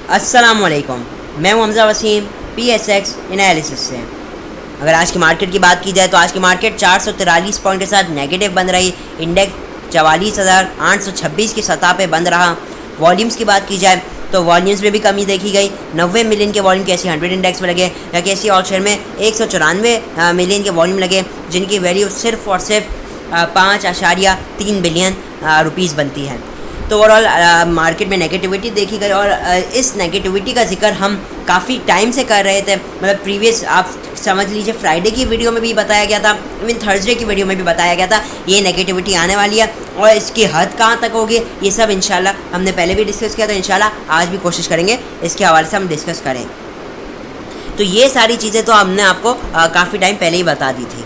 अस्सलामुअलैकुम, मैं हूं हमज़ा वसीम PSX एनालिसिस से। अगर आज की मार्केट की बात की जाए तो आज की मार्केट 443 पॉइंट के साथ नेगेटिव बंद रही। इंडेक्स 44,826 की सतह पे बंद रहा। वॉल्यूम्स की बात की जाए तो वॉल्यूम्स में भी कमी देखी गई। 90 मिलियन के वॉल्यूम कैसी 100 इंडेक्स में लगे, या कैसी ऑप्शन में 194 मिलियन के वॉल्यूम लगे, जिनकी वैल्यू सिर्फ और सिर्फ 5.3 बिलियन रुपीज़ बनती है। तो ओवरऑल मार्केट में नेगेटिविटी देखी गई, और इस नेगेटिविटी का जिक्र हम काफ़ी टाइम से कर रहे थे। मतलब प्रीवियस आप समझ लीजिए फ्राइडे की वीडियो में भी बताया गया था, इवन थर्सडे की वीडियो में भी बताया गया था ये नेगेटिविटी आने वाली है, और इसकी हद कहाँ तक होगी ये सब इंशाल्लाह हमने पहले भी डिस्कस किया, तो इंशाल्लाह आज भी कोशिश करेंगे इसके हवाले से हम डिस्कस करें। तो ये सारी चीज़ें तो हमने आपको काफ़ी टाइम पहले ही बता दी थी।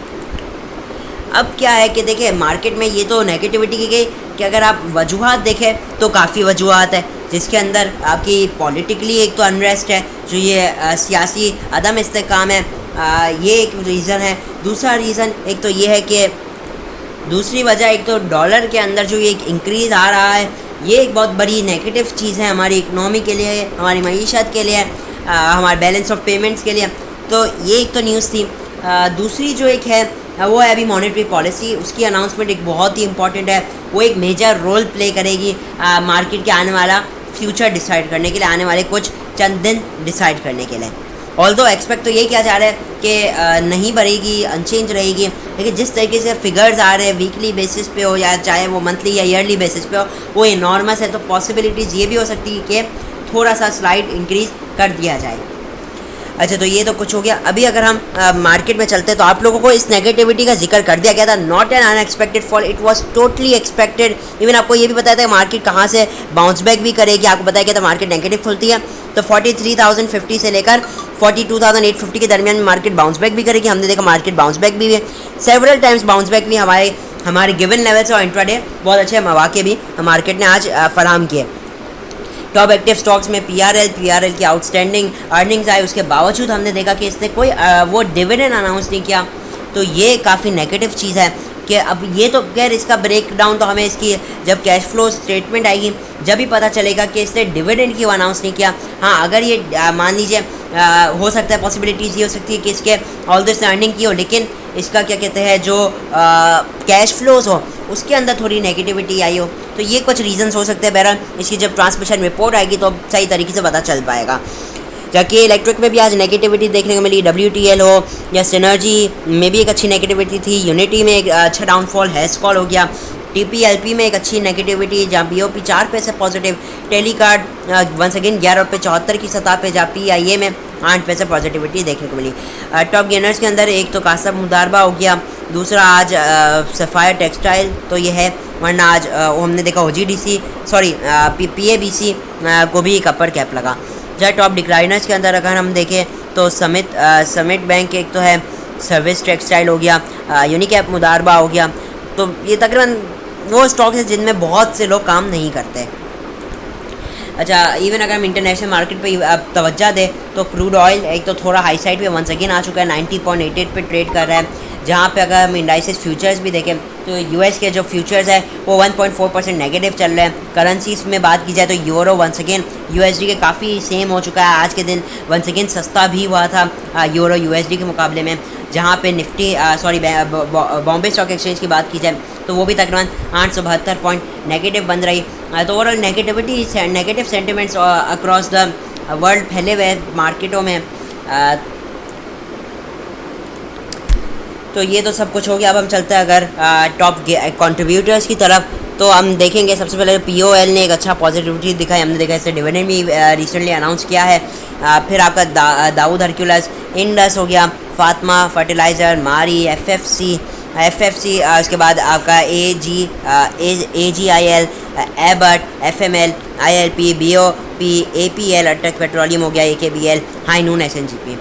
अब क्या है कि देखिए मार्केट में ये तो नेगेटिविटी की गई कि अगर आप वजूहात देखें तो काफ़ी वजूहात है, जिसके अंदर आपकी पॉलिटिकली एक तो अनरेस्ट है, जो ये सियासी अदम इस्तेकाम है, ये एक रीज़न है। दूसरा रीज़न एक तो ये है कि दूसरी वजह एक तो डॉलर के अंदर जो ये एक इंक्रीज़ आ रहा है, ये एक बहुत बड़ी नेगेटिव चीज़ है हमारी इकनॉमी के लिए, हमारी मईशत के लिए, हमारे बैलेंस ऑफ पेमेंट्स के लिए। तो ये एक तो न्यूज़ थी। दूसरी जो एक है वो है अभी मॉनेटरी पॉलिसी, उसकी अनाउंसमेंट एक बहुत ही इंपॉर्टेंट है। वो एक मेजर रोल प्ले करेगी मार्केट के आने वाला फ्यूचर डिसाइड करने के लिए, आने वाले कुछ चंद दिन डिसाइड करने के लिए। ऑल्दो एक्सपेक्ट तो यही किया जा रहा है कि नहीं बढ़ेगी, अनचेंज रहेगी, लेकिन जिस तरीके से फिगर्स आ रहे हैं वीकली बेसिस पे हो या चाहे वो मंथली या ईयरली बेसिस पे हो, वो इनॉर्मस है। तो पॉसिबिलिटीज़ ये भी हो सकती है कि थोड़ा सा स्लाइड इंक्रीज़ कर दिया जाए। अच्छा, तो ये तो कुछ हो गया। अभी अगर हम मार्केट में चलते हैं तो आप लोगों को इस नेगेटिविटी का जिक्र कर दिया गया था, not an unexpected fall, it was totally expected. Even आपको ये भी बताया था कि मार्केट कहाँ से बाउंस बैक भी करेगी। आपको बताया गया था मार्केट नेगेटिव खुलती है तो 43,050 से लेकर 42,850 के दरमियान में मार्केट बाउंस बैक भी करेगी। हमने देखा मार्केट बाउंस बैक भी है, सेवरल टाइम्स बाउंस बैक भी हमारे गिवन लेवल से, और इंट्राडे बहुत अच्छे मौके भी मार्केट ने आज फराहम किए। टॉप एक्टिव स्टॉक्स में पीआरएल की आउटस्टैंडिंग अर्निंग्स आई, उसके बावजूद हमने देखा कि इसने कोई वो डिविडेंड अनाउंस नहीं किया। तो ये काफ़ी नेगेटिव चीज़ है कि अब ये तो खैर इसका ब्रेक डाउन तो हमें इसकी जब कैश फ्लो स्टेटमेंट आएगी जब ही पता चलेगा कि इसने डिविडेंड क्यों अनाउंस नहीं किया। हाँ, अगर ये मान लीजिए हो सकता है, पॉसिबिलिटीज़ ये हो सकती है कि इसके ऑल दिस अर्निंग की हो, लेकिन इसका क्या कहते हैं जो कैश फ्लोज हो उसके अंदर थोड़ी नेगेटिविटी आई हो। तो ये कुछ रीजंस हो सकते हैं। बहरहाल इसकी जब ट्रांसमिशन रिपोर्ट आएगी तो सही तरीके से पता चल पाएगा। जबकि इलेक्ट्रिक में भी आज नेगेटिविटी देखने को मिली, WTL हो या सिनर्जी में भी एक अच्छी नेगेटिविटी थी, यूनिटी में एक अच्छा डाउनफॉल हैस्कॉल हो गया, TPLP में एक अच्छी नेगेटिविटी जहाँ BOP 4 पैसे पॉजिटिव, टेलीकार्ड वंस अगेन 11.74 की सतह पे, जहाँ PIA में 8 पैसे पॉजिटिविटी देखने को मिली। टॉप गेनर्स के अंदर एक तो कासब मुदारबा हो गया, दूसरा आज सफ़ायर टेक्सटाइल तो ये है, वरना आज हमने देखा OGDC PABC को भी एक अपर कैप लगा। जहाँ टॉप डिक्लाइनर्स के अंदर अगर हम देखें तो समिट बैंक एक तो है, सर्विस टेक्सटाइल हो गया, यूनिकैप मुदारबा हो गया। तो ये तकरीबन वो स्टॉक्स हैं जिनमें बहुत से लोग काम नहीं करते। अच्छा, इवन अगर हम इंटरनेशनल मार्केट पे तवज्जो दें तो क्रूड ऑयल एक तो थोड़ा हाई साइड पे वंस अगेन आ चुका है, 90.88 पे ट्रेड कर रहा है। जहाँ पे अगर हम इंडाइसेस फ्यूचर्स भी देखें तो US के जो फ्यूचर्स है वो 1.4% नेगेटिव चल रहे हैं। करेंसीज में बात की जाए तो यूरो वंस अगेन USD के काफ़ी सेम हो चुका है, आज के दिन वंस अगेन सस्ता भी हुआ था यूरो USD के मुकाबले में। जहाँ पे निफ्टी बॉम्बे स्टॉक एक्सचेंज की बात की जाए तो वो भी तकरीबन 872 पॉइंट नेगेटिव बन रही। तो overall negative sentiments across the world फैले हुए मार्केटों में। तो ये तो सब कुछ हो गया। अब हम चलते हैं अगर टॉप कंट्रीब्यूटर्स की तरफ, तो हम देखेंगे सबसे पहले POL ने एक अच्छा पॉजिटिविटी दिखाई। हमने देखा इससे डिविडेंड भी रिसेंटली अनाउंस किया है। फिर आपका दाऊद हरक्यूलस, इंडस हो गया, फातिमा फर्टिलाइज़र, मारी, FFC, उसके बाद आपका AGIL, Abbott, FML, ILP, BOP, APL, अटक पेट्रोलियम हो गया, AKBL, हाई नून, SNGP।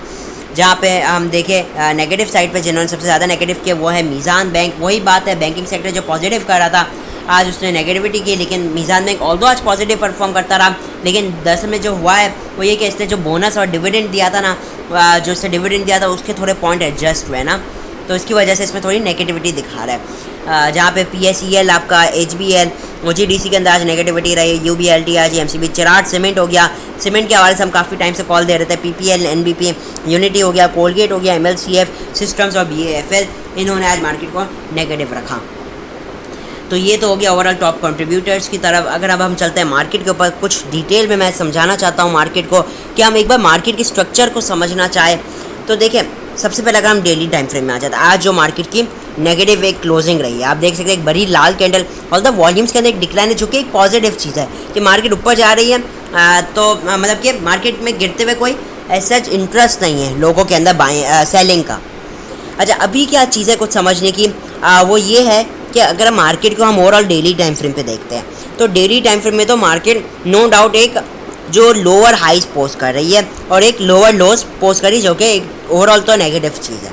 जहाँ पे हम देखें नेगेटिव साइड पे जिन्होंने सबसे ज़्यादा नेगेटिव किया वो है मीज़ान बैंक। वही बात है, बैंकिंग सेक्टर जो पॉजिटिव कर रहा था आज उसने नेगेटिविटी की, लेकिन मीज़ान बैंक ऑल्दो आज पॉजिटिव परफॉर्म करता रहा, लेकिन दरअसल में जो हुआ है वो ये कि इसने जो बोनस और डिविडेंड दिया था ना, जो इसने डिविडेंड दिया था उसके थोड़े पॉइंट एडजस्ट हुए ना, तो इसकी वजह से इसमें थोड़ी नेगेटिविटी दिखा रहा है। जहाँ पे PSEL आपका HBL OGDC के अंदर आज नेगेटिविटी रही, UBLT आज MCB चिराट सीमेंट हो गया, सीमेंट के हवाले से हम काफ़ी टाइम से कॉल दे रहे थे, PPL NBP यूनिटी हो गया, कोलगेट हो गया, MLCF सिस्टम्स और BAFL, इन्होंने आज मार्केट को नेगेटिव रखा। तो ये तो हो गया ओवरऑल टॉप कंट्रीब्यूटर्स की तरफ। अगर अब हम चलते हैं मार्केट के ऊपर, कुछ डिटेल में मैं समझाना चाहता हूँ मार्केट को कि हम एक बार मार्केट की स्ट्रक्चर को समझना चाहें तो देखिए, सबसे पहले अगर हम डेली टाइम फ्रेम में आ जाते हैं, आज जो मार्केट की नेगेटिव एक क्लोजिंग रही है, आप देख सकते हैं एक बड़ी लाल कैंडल और द वॉल्यूम्स के अंदर एक डिक्लाइन है, जो कि एक पॉजिटिव चीज़ है कि मार्केट ऊपर जा रही है। तो मतलब कि मार्केट में गिरते हुए कोई ऐसा इंटरेस्ट नहीं है लोगों के अंदर सेलिंग का। अच्छा, अभी क्या चीज़ है कुछ समझने की, वो ये है कि अगर मार्केट को हम ओवरऑल डेली टाइम फ्रेम पे देखते हैं तो डेली टाइम फ्रेम में तो मार्केट नो डाउट एक जो लोअर हाइज पोस्ट कर रही है और एक लोअर लोज पोस्ट कर रही है, जो कि ओवरऑल तो नेगेटिव चीज़ है।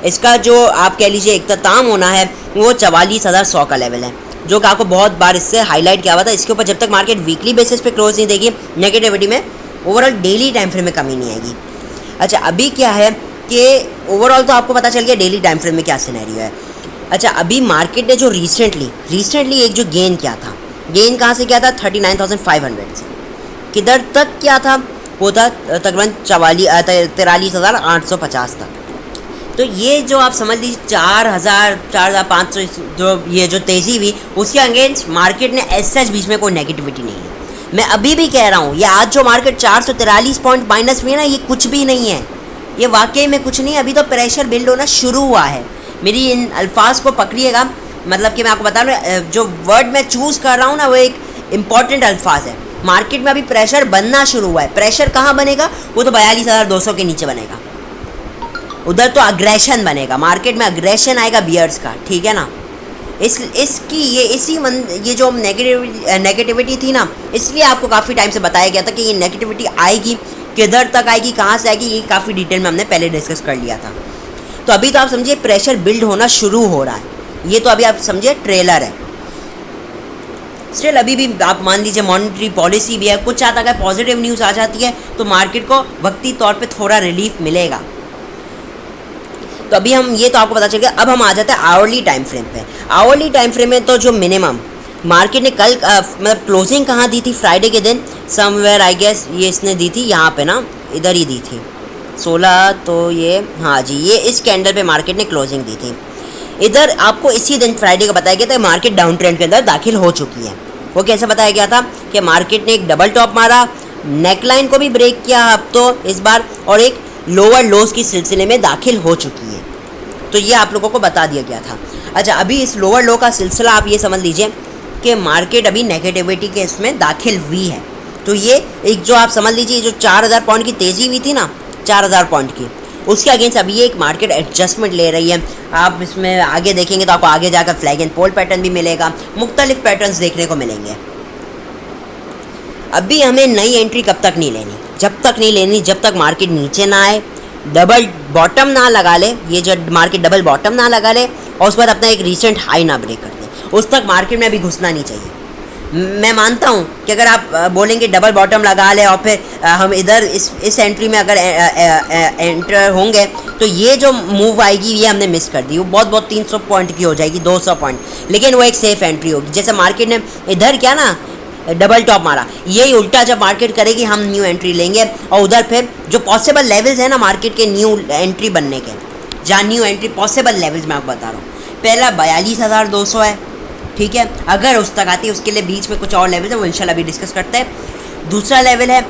इसका जो आप कह लीजिए इख्तिताम होना है वो 44,100 का लेवल है, जो कि आपको बहुत बार इससे हाईलाइट किया हुआ था। इसके ऊपर जब तक मार्केट वीकली बेसिस पे क्लोज नहीं देगी नेगेटिविटी में, ओवरऑल डेली टाइम फ्रेम में कमी नहीं आएगी। अच्छा, अभी क्या है कि ओवरऑल तो आपको पता चल गया डेली टाइम फ्रेम में क्या सिनेरियो है। अच्छा, अभी मार्केट ने जो रिसेंटली एक जो गेन किया था, गेन कहाँ से किया था? 39,500 से किधर तक क्या था? वो था तकरीबन 43,850 तक। तो ये जो आप समझ लीजिए 4,500 जो ये जो तेज़ी हुई, उसके अगेंस्ट मार्केट ने एज सच बीच में कोई नेगेटिविटी नहीं है। मैं अभी भी कह रहा हूँ, ये आज जो मार्केट 443 पॉइंट माइनस में है ना, ये कुछ भी नहीं है, ये वाकई में कुछ नहीं है। अभी तो प्रेशर बिल्ड होना शुरू हुआ है। मेरी इन अल्फाज को पकड़िएगा, मतलब कि मैं आपको बता रहा हूँ जो वर्ड मैं चूज़ कर रहा हूँ ना, वो एक इम्पॉर्टेंट अल्फाज है। मार्केट में अभी प्रेशर बनना शुरू हुआ है। प्रेशर कहाँ बनेगा? वो तो 42,200 के नीचे बनेगा, उधर तो अग्रेशन बनेगा, मार्केट में अग्रेशन आएगा बियर्स का, ठीक है ना। इसकी ये जो नेगेटिविटी थी ना, इसलिए आपको काफ़ी टाइम से बताया गया था कि ये नेगेटिविटी आएगी, किधर तक आएगी, कहाँ से आएगी, ये काफ़ी डिटेल में हमने पहले डिस्कस कर लिया था। तो अभी तो आप समझिए प्रेशर बिल्ड होना शुरू हो रहा है, ये तो अभी आप समझिए ट्रेलर है। स्टिल अभी भी आप मान लीजिए मॉनेटरी पॉलिसी भी है, कुछ आता अगर पॉजिटिव न्यूज़ आ जाती है तो मार्केट को वक्ती तौर पे थोड़ा रिलीफ मिलेगा। तो अभी हम ये तो आपको पता चल गया। अब हम आ जाते हैं आवरली टाइम फ्रेम पे। आवरली टाइम फ्रेम में तो जो मिनिमम मार्केट ने कल मतलब क्लोजिंग कहाँ दी थी? फ्राइडे के दिन समवेयर आई गेस ये इसने दी थी, यहाँ पे ना, इधर ही दी थी 16, तो ये हाँ जी, ये इस कैंडल पे मार्केट ने क्लोजिंग दी थी। इधर आपको इसी दिन फ्राइडे को बताया गया था मार्केट डाउन ट्रेंड के अंदर दाखिल हो चुकी है। वो कैसे बताया गया था कि मार्केट ने एक डबल टॉप मारा, नेकलाइन को भी ब्रेक किया अब तो इस बार, और एक लोअर लोज की सिलसिले में दाखिल हो चुकी है। तो ये आप लोगों को बता दिया गया था। अच्छा, अभी इस लोअर लो का सिलसिला आप ये समझ लीजिए कि मार्केट अभी नेगेटिविटी के इसमें दाखिल हुई है। तो ये एक जो आप समझ लीजिए जो 4,000 पॉइंट की तेज़ी हुई थी ना, 4,000 पॉइंट की, उसके अगेंस्ट अभी ये एक मार्केट एडजस्टमेंट ले रही है। आप इसमें आगे देखेंगे तो आपको आगे जाकर फ्लैग एंड पोल पैटर्न भी मिलेगा, मुख्तलिफ पैटर्न्स देखने को मिलेंगे। अभी हमें नई एंट्री कब तक नहीं लेनी? जब तक नहीं लेनी जब तक मार्केट नीचे ना आए, डबल बॉटम ना लगा ले, ये जो मार्केट डबल बॉटम ना लगा ले और उस पर अपना एक रीसेंट हाई ना ब्रेक कर दे, उस तक मार्केट में अभी घुसना नहीं चाहिए। मैं मानता हूँ कि अगर आप बोलेंगे डबल बॉटम लगा ले और फिर हम इधर इस एंट्री में अगर एंटर होंगे तो ये जो मूव आएगी ये हमने मिस कर दी, वो बहुत 300 पॉइंट की हो जाएगी, 200 पॉइंट, लेकिन वो एक सेफ एंट्री होगी। जैसे मार्केट ने इधर क्या ना डबल टॉप मारा, यही उल्टा जब मार्केट करेगी हम न्यू एंट्री लेंगे और उधर फिर जो पॉसिबल लेवल्स हैं ना मार्केट के न्यू एंट्री बनने के, जहाँ न्यू एंट्री पॉसिबल लेवल्स मैं आपको बता रहा हूँ, पहला 42,200 है, ठीक है। अगर उस तक आती है उसके लिए बीच में कुछ और लेवल है, वो इंशाल्लाह अभी डिस्कस करते हैं। दूसरा लेवल है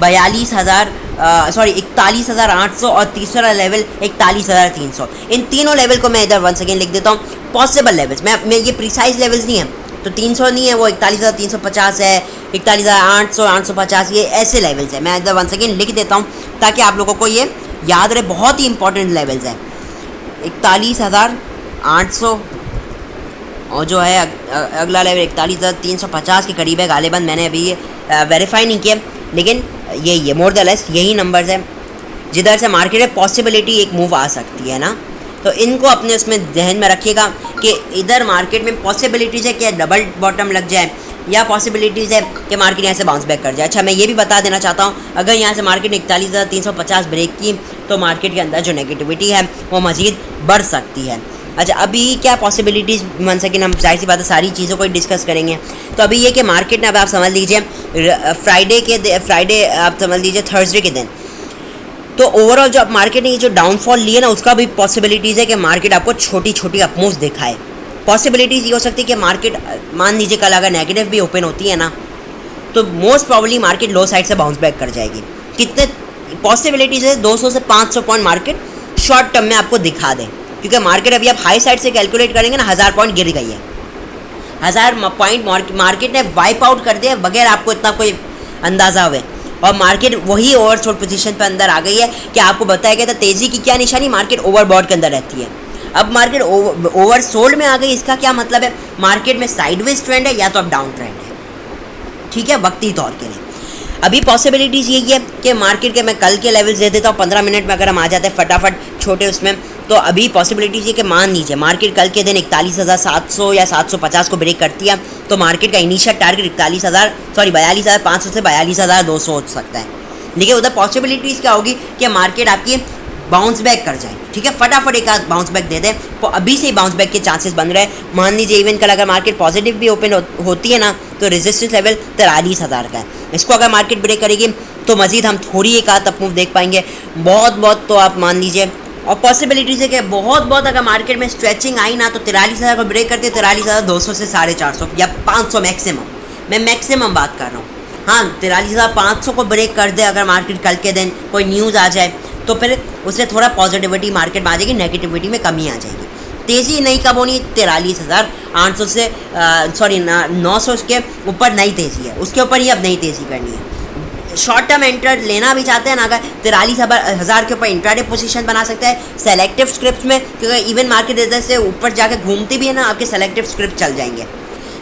41,800 और तीसरा लेवल 41,300। इन तीनों लेवल को मैं इधर वन सेकेंड लिख देता हूँ, पॉसिबल लेवल्स। मैं ये प्रिसाइज लेवल्स नहीं है, तो 300 नहीं है, वो 41,350 है, 41,800, 850, ये ऐसे लेवल्स है। मैं इधर वन सेकेंड लिख देता हूँ ताकि आप लोगों को ये याद रहे, बहुत ही इंपॉर्टेंट लेवल्स है। 41,800 और जो है अगला लेवल 41,350 के करीब है गालिबन, मैंने अभी ये वेरीफाई नहीं किया, लेकिन ये मोर द लेस यही नंबर्स है जिधर से मार्केट में पॉसिबिलिटी एक मूव आ सकती है ना। तो इनको अपने उसमें जहन में रखिएगा कि इधर मार्केट में पॉसिबिलिटीज़ है कि डबल बॉटम लग जाए या पॉसिबिलिटीज़ है कि मार्केट यहाँ से बाउंस बैक कर जाए। अच्छा, मैं ये भी बता देना चाहता हूँ, अगर यहाँ से मार्केट ने 41,350 ब्रेक की तो मार्केट के अंदर जो नेगेटिविटी है वो मज़ीद बढ़ सकती है। अच्छा, अभी क्या पॉसिबिलिटीज़ वन सेकेंड, हम जाहिर सी बात है सारी चीज़ों को डिस्कस करेंगे। तो अभी ये कि मार्केट में अब आप समझ लीजिए फ्राइडे आप समझ लीजिए थर्सडे के दिन, तो ओवरऑल जो आप मार्केट ने ये जो डाउनफॉल लिए ना, उसका भी पॉसिबिलिटीज़ है कि मार्केट आपको छोटी छोटी अपमूव्स दिखाए। पॉसिबिलिटीज़ ये हो सकती है कि मार्केट मान लीजिए कल अगर नेगेटिव भी ओपन होती है ना, तो मोस्ट प्रॉब्ली मार्केट लो साइड से बाउंस बैक कर जाएगी। कितने पॉसिबिलिटीज़ है? 200 से 500 पॉइंट मार्केट शॉर्ट टर्म में आपको दिखा दे, क्योंकि मार्केट अभी आप हाई साइड से कैलकुलेट करेंगे ना, 1000 पॉइंट गिर गई है। 1000 पॉइंट मार्केट ने वाइप आउट कर दिया बगैर आपको इतना कोई अंदाज़ा हुए, और मार्केट वही ओवरसोल्ड पोजीशन पर अंदर आ गई है कि आपको बताया गया था तेज़ी की क्या निशानी, मार्केट ओवरबॉट के अंदर रहती है। अब मार्केट ओवरसोल्ड में आ गई, इसका क्या मतलब है? मार्केट में साइडवेज ट्रेंड है या तो अब डाउन ट्रेंड है, ठीक है, वक्ती तौर के लिए। अभी पॉसिबिलिटीज़ यही है कि मार्केट के मैं कल के लेवल्स दे देता हूँ 15 मिनट में, अगर हम आ जाते हैं फटाफट छोटे उसमें, तो अभी पॉसिबिलिटीज़ ये कि मान लीजिए मार्केट कल के दिन 41,700 या 750 को ब्रेक करती है, तो मार्केट का इनिशियल टारगेट 42,500 से 42,200 हो सकता है। लेकिन उधर पॉसिबिलिटीज़ क्या होगी कि मार्केट आपकी बाउंस बैक कर जाए, ठीक है, फटाफट एक आध बाउंस बैक दे दे, तो अभी से ही बाउंस बैक के चांसेस बन रहे हैं। मान लीजिए इवन कल अगर मार्केट पॉजिटिव भी ओपन होती है ना, तो रेजिस्टेंस लेवल 43,000 का है। इसको अगर मार्केट ब्रेक करेगी तो मजीद हम थोड़ी एक आध अप मूव देख पाएंगे, बहुत तो आप मान लीजिए। और पॉसिबिलिटीज़ है कि बहुत अगर मार्केट में स्ट्रेचिंग आई ना, तो 43,000 को ब्रेक करते 43,200 से 450 या 500 मैक्सिमम, मैं मैक्सिमम बात कर रहा हूँ। हाँ, 43,500 को ब्रेक कर दे अगर मार्केट कल के दिन, कोई न्यूज़ आ जाए, तो फिर उससे थोड़ा पॉजिटिविटी मार्केट में आ जाएगी, नेगेटिविटी में कमी आ जाएगी। तेज़ी नहीं कब होनी? 43,800 से 900 के ऊपर नई तेज़ी है, उसके ऊपर ही अब नई तेज़ी करनी है। शॉर्ट टर्म एंटर लेना भी चाहते हैं ना, अगर 43,000 के ऊपर इंट्राडे पोजीशन बना सकते हैं सेलेक्टिव स्क्रिप्ट में, क्योंकि इवन मार्केट इधर से ऊपर जाके घूमती भी है ना, आपके सेलेक्टिव स्क्रिप्ट चल जाएंगे।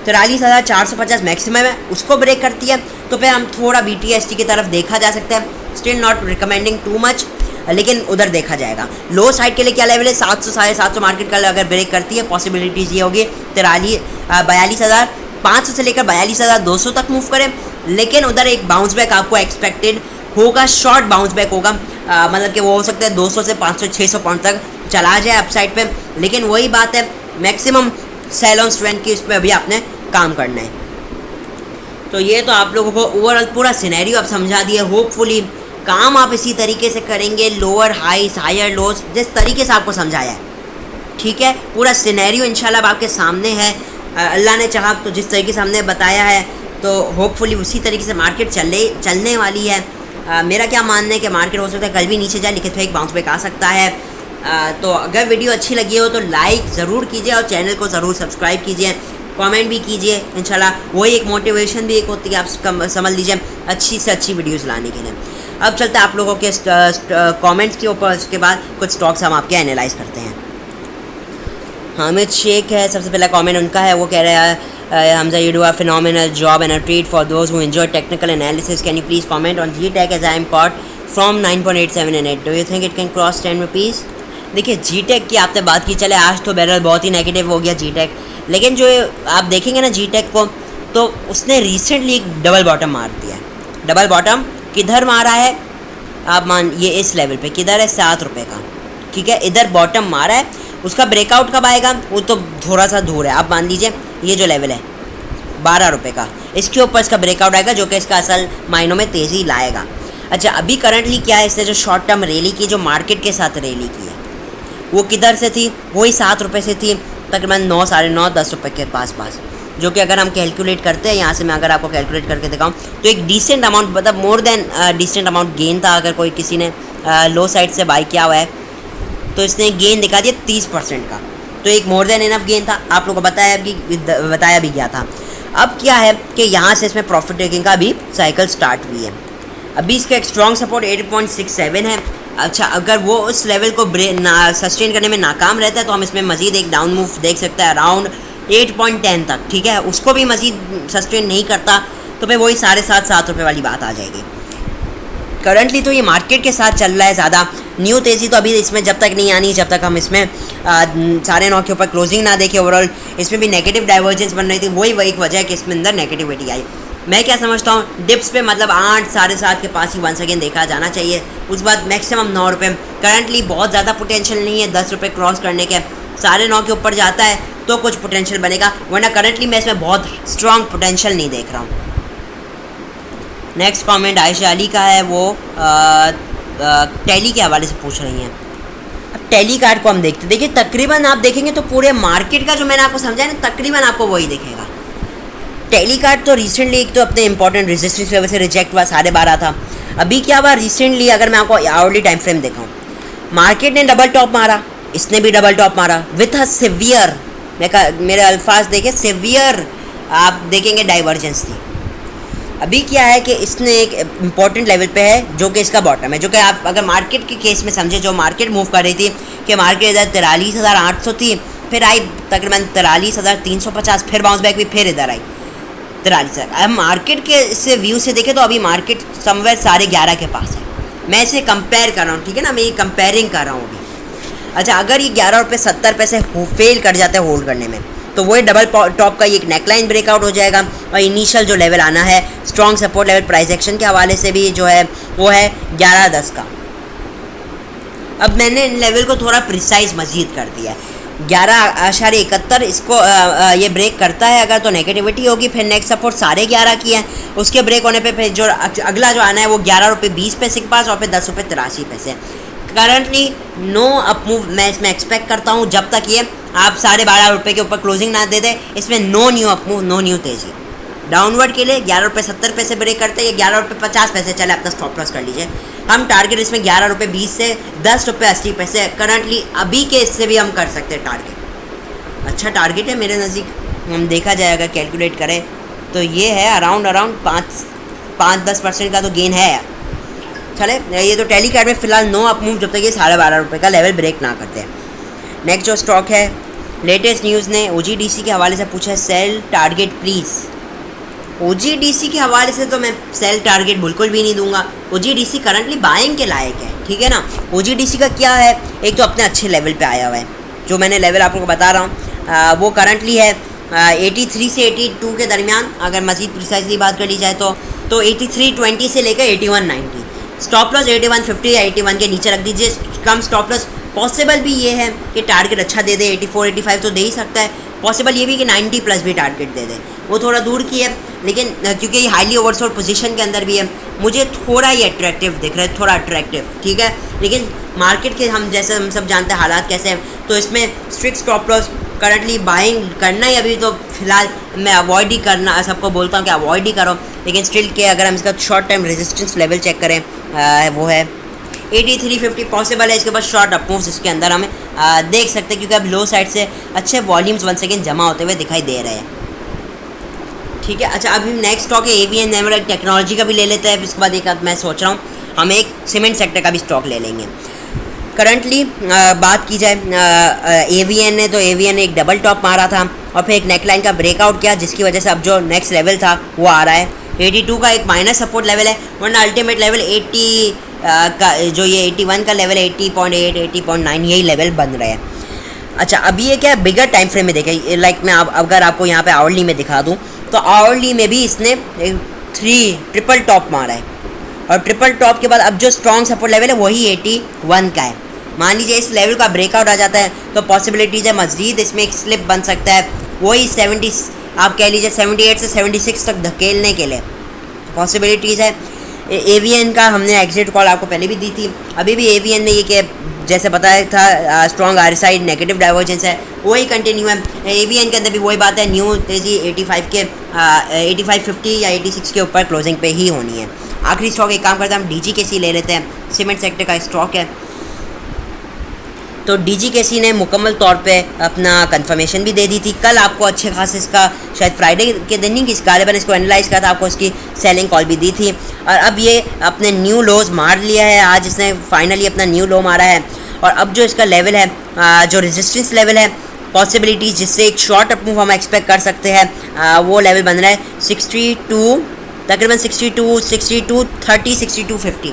43,450 मैक्सिमम है, उसको ब्रेक करती है तो फिर हम थोड़ा BTST की तरफ देखा जा सकता है। Still not recommending too much, लेकिन उधर देखा जाएगा। लो साइड के लिए क्या लेवल है? 700 750 मार्केट कल अगर ब्रेक करती है, पॉसिबिलिटीज़ ये होगी 42,500 से लेकर 42,200 तक मूव करें, लेकिन उधर एक बाउंस बैक आपको एक्सपेक्टेड होगा, शॉर्ट बाउंस बैक होगा, मतलब कि वो हो सकता है 200 से 500-600 पॉइंट तक चला जाए अपसाइड पे। लेकिन वही बात है, मैक्सिमम सेल ऑन स्ट्रेंथ की इस पर अभी आपने काम करना है। तो ये तो आप लोगों को ओवरऑल पूरा सिनेरियो आप समझा दिया। होपफुली काम आप इसी तरीके से करेंगे, लोअर हाईस हायर लोज जिस तरीके से आपको समझाया है, ठीक है, पूरा सिनेरियो इंशाल्लाह अब आपके सामने है। अल्लाह ने चाहा तो जिस तरीके से हमने बताया है, तो होपफुली उसी तरीके से मार्केट चलने वाली है। मेरा क्या मानना है कि मार्केट हो सकता है कल भी नीचे जाए, लेकिन फिर एक बाउंस बैक आ सकता है। तो अगर वीडियो अच्छी लगी हो तो लाइक ज़रूर कीजिए और चैनल को ज़रूर सब्सक्राइब कीजिए, कमेंट भी कीजिए। इंशाल्लाह वही एक मोटिवेशन भी एक होती है, आप समझ लीजिए, अच्छी से अच्छी वीडियोस लाने के लिए। अब चलते हैं आप लोगों के कमेंट्स के ऊपर, उसके बाद कुछ स्टॉक्स हम आपके एनालाइज करते हैं। हामिद शेख है, सबसे पहला कमेंट उनका है, वो कह रहा है Hamza, you do a phenomenal job and a treat for those who enjoy technical analysis. Can you please comment on GTech as I am caught from 9.87 and 8? Do you think it can cross 10 rupees? देखिए GTech की आपने बात की, चले आज तो barrel बहुत ही negative हो गया GTech, लेकिन जो आप देखेंगे ना GTech को, तो उसने रिसेंटली एक डबल बॉटम मार दिया है। डबल बॉटम किधर मारा है? आप मान ये इस लेवल पे किधर है? 7 रुपये का, ठीक है, इधर बॉटम मारा है। उसका ब्रेकआउट कब आएगा वो तो थोड़ा सा दूर है। आप मान लीजिए ये जो लेवल है 12 रुपये का, इसके ऊपर इसका ब्रेकआउट आएगा, जो कि इसका असल मायनों में तेज़ी लाएगा। अच्छा, अभी करंटली क्या है, इसने जो शॉर्ट टर्म रैली की, जो मार्केट के साथ रैली की है, वो किधर से थी? वही 7 रुपये से थी, तकरीबन 9, साढ़े 9, 10 रुपये के पास, जो कि अगर हम कैलकुलेट करते हैं, यहाँ से मैं अगर आपको कैलकुलेट करके दिखाऊँ तो एक डिसेंट अमाउंट, मतलब more than decent amount gain था। अगर कोई किसी ने लो साइड से बाई किया हुआ है तो इसने गेन दिखा दिया 30% का, तो एक मोर देन इनफ गेन था। आप लोगों को बताया भी गया था। अब क्या है कि यहाँ से इसमें प्रॉफिट टेकिंग का अभी साइकिल स्टार्ट हुई है। अभी इसका एक स्ट्रॉन्ग सपोर्ट 8.67 है। अच्छा, अगर वो उस लेवल को सस्टेन करने में नाकाम रहता है तो हम इसमें मज़ीद एक डाउन मूव देख सकते हैं अराउंड 8.10 तक, ठीक है। उसको भी मज़ीद सस्टेन नहीं करता तो फिर वही 7.5 रुपये वाली बात आ जाएगी। करंटली तो ये मार्केट के साथ चल रहा है ज़्यादा, न्यू तेज़ी तो अभी इसमें जब तक नहीं आनी, जब तक हम इसमें 9.5 के ऊपर क्लोजिंग ना देखें। ओवरऑल इसमें भी नेगेटिव डाइवर्जेंस बन रही थी, वही एक वजह है कि इसमें अंदर नेगेटिविटी आई। मैं क्या समझता हूँ, डिप्स पे मतलब 8, 7.5 के पास ही वंस अगेन देखा जाना चाहिए। उस बाद मैक्सिमम 9 रुपये। करंटली बहुत ज़्यादा पोटेंशियल नहीं है 10 रुपये क्रॉस करने के, साढ़े 9 के ऊपर जाता है तो कुछ पोटेंशियल बनेगा, वरना करंटली मैं इसमें बहुत स्ट्रॉन्ग पोटेंशियल नहीं देख रहा हूँ। नेक्स्ट कमेंट आयशा अली का है, वो टैली के हवाले से पूछ रही हैं। अब टैली कार्ड को हम देखते, देखिए तकरीबन आप देखेंगे तो पूरे मार्केट का जो मैंने आपको समझाया ना, तकरीबन आपको वही दिखेगा। टैली कार्ड तो रिसेंटली एक तो अपने इंपॉर्टेंट रेजिस्टेंस लेवल से रिजेक्ट हुआ, 12.5 था। अभी क्या हुआ रिसेंटली, अगर मैं आपको आवर्ली टाइम फ्रेम दिखाऊँ, मार्केट ने डबल टॉप मारा, इसने भी डबल टॉप मारा विथ अ सिवियर, मेरे अल्फाज देखे सिवियर, आप देखेंगे डाइवर्जेंस थी। अभी क्या है कि इसने एक इम्पॉर्टेंट लेवल पे है जो कि इसका बॉटम है, जो कि आप अगर मार्केट के केस में समझे, जो मार्केट मूव कर रही थी कि मार्केट इधर 43,800 थी, फिर आई तकरीबन 43,350, फिर बाउंस बैक भी, फिर इधर आई 43,000। अब मार्केट के इससे व्यू से देखें तो अभी मार्केट समवेयर 11.5 के पास है। मैं इसे कंपेयर कर रहा हूँ, ठीक है ना, मैं ये कंपेयरिंग कर रहा हूँ अभी। अच्छा, अगर ये 11 रुपये 70 पैसे फेल कर जाते हैं होल्ड करने में, तो वही डबल टॉप का ये एक नेकलाइन ब्रेकआउट हो जाएगा और इनिशियल जो लेवल आना है strong support level price action के हवाले से भी जो है वो है 11.10 का। अब मैंने इन लेवल को थोड़ा प्रिसाइज मजीद कर दिया है, 11.71 इसको ये ब्रेक करता है अगर तो नेगेटिविटी होगी, फिर नेक्स्ट सपोर्ट 11.5 की है, उसके ब्रेक होने पे फिर जो अगला जो आना है वो 11 रुपये 20 पैसे के पास और फिर 10 रुपये 83 पैसे। करंटली नो अप मूव मैं इसमें एक्सपेक्ट करता हूँ, जब तक ये आप 12.5 रुपये के ऊपर क्लोजिंग ना दे दे, इसमें no new up move, no new तेज़ी। डाउनवर्ड के लिए 11 रुपये 70 पैसे ब्रेक करते हैं, 11 रुपये 50 पैसे चले, अपना स्टॉप लॉस कर लीजिए। हम टारगेट इसमें 11 रुपये 20 से 10 रुपये 80 पैसे करंटली अभी के इससे भी हम कर सकते हैं टारगेट। अच्छा टारगेट है मेरे नज़दीक, हम देखा जाए अगर कैलकुलेट करें तो ये है अराउंड 5-10% का तो गेन है। चले, ये तो टैली कार्ड में फ़िलहाल नो अप मूव जब तक ये 12.5 रुपये का लेवल ब्रेक ना करते हैं। नेक्स्ट जो स्टॉक है, लेटेस्ट न्यूज़ ने OGDC के हवाले से पूछा है, सेल टारगेट प्लीज़। OGDC के हवाले से तो मैं सेल टारगेट बिल्कुल भी नहीं दूंगा। OGDC करंटली बाइंग के लायक है, ठीक है ना। OGDC का क्या है, एक तो अपने अच्छे लेवल पे आया हुआ है, जो मैंने लेवल आप लोगों को बता रहा हूँ वो करंटली है 83 से 82 के दरमियान। अगर मज़ीद प्रिसाइजली बात कर ली जाए तो 83.20 से लेकर 81.90। स्टॉप लॉस 81.50 या 81 के नीचे रख दीजिए, कम स्टॉप लॉस। पॉसिबल भी ये है कि टारगेट अच्छा दे दे, 84-85 तो दे ही सकता है। पॉसिबल ये भी कि 90 प्लस भी टारगेट दे दे, वो थोड़ा दूर की है, लेकिन क्योंकि ये हाईली ओवरसोल्ड पोजीशन के अंदर भी है, मुझे थोड़ा ये अट्रैक्टिव दिख रहा है, थोड़ा अट्रैक्टिव, ठीक है। लेकिन मार्केट के हम जैसे हम सब जानते हैं हालात कैसे हैं, तो इसमें strict stop loss currently buying करना ही अभी तो फ़िलहाल मैं अवॉइड ही करना, सबको बोलता हूँ कि अवॉइड ही करो। लेकिन स्टिल के अगर हम इसका short time resistance level check करें वो है 83.50 पॉसिबल है। इसके बाद शॉर्ट अप मूव्स इसके अंदर हमें देख सकते हैं, क्योंकि अब लो साइड से अच्छे वॉल्यूम्स वन सेकेंड जमा होते हुए दिखाई दे रहे हैं, ठीक है। अच्छा, अभी नेक्स्ट स्टॉक है AVN नेमोरेक टेक्नोलॉजी का भी ले लेते हैं। इसके बाद एक मैं सोच रहा हूँ हम एक सीमेंट सेक्टर का भी स्टॉक ले लेंगे। करंटली बात की जाए AVN ने, तो AVN ने एक डबल टॉप मारा था और फिर एक नेकलाइन का ब्रेकआउट किया, जिसकी वजह से अब जो नेक्स्ट लेवल था वो आ रहा है 82 का एक माइनस सपोर्ट लेवल है, वरना अल्टीमेट लेवल 80 का जो ये 81 का लेवल है 80.8 80.9 यही लेवल बन रहे हैं। अच्छा, अभी ये क्या है, बिगर टाइम फ्रेम में देखें, लाइक मैं अगर आपको यहाँ पे आवरली में दिखा दूँ तो आवरली में भी इसने 3 टॉप मारा है और ट्रिपल टॉप के बाद अब जो स्ट्रॉन्ग सपोर्ट लेवल है वही 81 का है। मान लीजिए इस लेवल का ब्रेकआउट आ जाता है तो पॉसिबिलिटीज़ है मज़ीद इसमें एक स्लिप बन सकता है, वही 70 आप कह लीजिए 78 से 76 तक धकेलने के लिए पॉसिबिलिटीज़ है। AVN का हमने एग्जिट कॉल आपको पहले भी दी थी, अभी भी AVN ने ये कि जैसे बताया था स्ट्रॉन्ग RSI नेगेटिव डाइवर्जेंस है वही कंटिन्यू है। AVN के अंदर भी वही बात है, न्यू तेज़ी 85 के 85.50 या 86 के ऊपर क्लोजिंग पे ही होनी है। आखिरी स्टॉक एक काम करते हैं हम DGKC ले लेते हैं, सीमेंट सेक्टर का स्टॉक है। तो DGKC ने मुकम्मल तौर पे अपना कंफर्मेशन भी दे दी थी कल आपको, अच्छे खास इसका शायद फ्राइडे के दिन ही गालिबन इसको एनालाइज करा था, आपको इसकी सेलिंग कॉल भी दी थी और अब ये अपने न्यू लोज मार लिया है। आज इसने फाइनली अपना न्यू लो मारा है और अब जो इसका लेवल है जो रेजिस्टेंस लेवल है पॉसिबिलिटीज़ जिससे एक शॉर्ट अप मूव हम एक्सपेक्ट कर सकते हैं वो लेवल बन रहा है 62 तकरीबन 62 62 30 62 50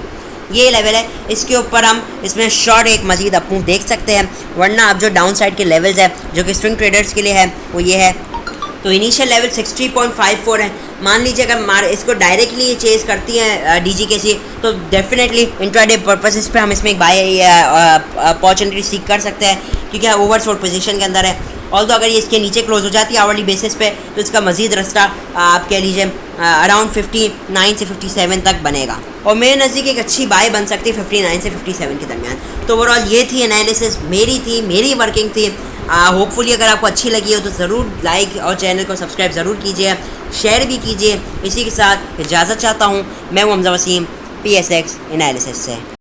ये लेवल है। इसके ऊपर हम इसमें शॉर्ट एक मजीद अप मूव देख सकते हैं, वरना अब जो डाउन साइड के लेवल्स है जो कि स्विंग ट्रेडर्स के लिए है वो ये है। तो इनिशियल लेवल 60.54 है, मान लीजिए अगर इसको डायरेक्टली चेज करती है DGKC, तो डेफिनेटली इंट्राडे पर्पसेस पे हम इसमें एक बाय अपॉर्चुनिटी सीख कर सकते हैं, क्योंकि ओवरसोल्ड पोजीशन के अंदर है। ऑल्दो अगर ये इसके नीचे क्लोज हो जाती है आवरली बेसिस पे, तो इसका मजीद रास्ता आप कह लीजिए अराउंड 59 से 57 तक बनेगा, और मेरे नज़दीक एक अच्छी बाय बन सकती है 59 से 57 के दरमियान। तो ओवरऑल ये थी एनालिसिस, मेरी वर्किंग थी। होपफुली अगर आपको अच्छी लगी हो तो ज़रूर लाइक और चैनल को सब्सक्राइब ज़रूर कीजिए, शेयर भी कीजिए। इसी के साथ इजाज़त चाहता हूँ। मैं हूँ हमजा वसीम, PSX एनालिसिस से।